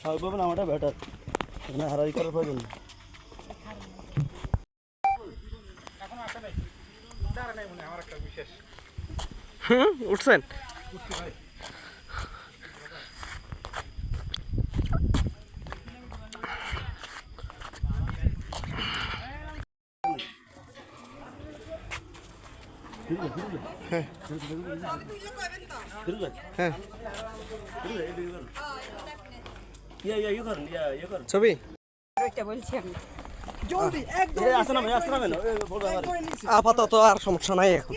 হয় পাবেন আমারটা বেটার, এখানে হারাই করার প্রয়োজন নেই। উঠছেন? হ্যাঁ ছবি আপাতত আর সমস্যা নাই এখন।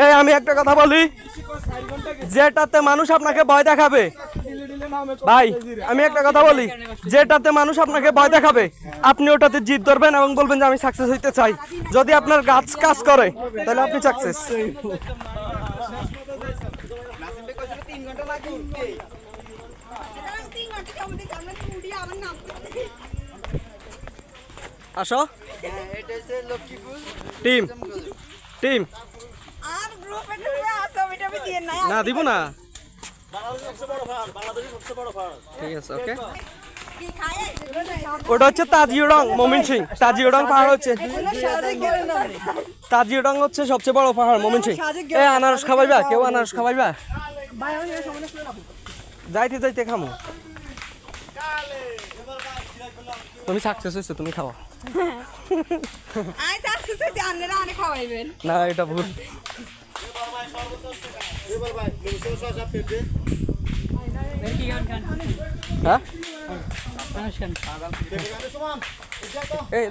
এই আমি একটা কথা বলি, যেটাতে মানুষ আপনাকে ভয় দেখাবে, ভাই আমি একটা কথা বলি, যেটাতে মানুষ আপনাকে ভয় দেখাবে আপনি ওটাতে জিদ ধরবেন এবং বলবেন যে আমি সাকসেস হইতে চাই। যদি আপনার গাছ কাজ করে তাহলে আপনি সাকসেস। আসো টিম টিম না দিব না, ঠিক আছে ওকে। ওটা হচ্ছে তাজিউডং মমিনসিং, তাজিউডং পাহাড় হচ্ছে, তাজিউডং হচ্ছে সবচেয়ে বড় পাহাড় মমিনসিং। এ আনারস খাবাইবা? কেউ আনারস খাবাইবা? যাইতে যাইতে খামো। তুমি সাকসেস হয়েছো, তুমি খাওয়া। না এটা ভুল। হ্যাঁ এই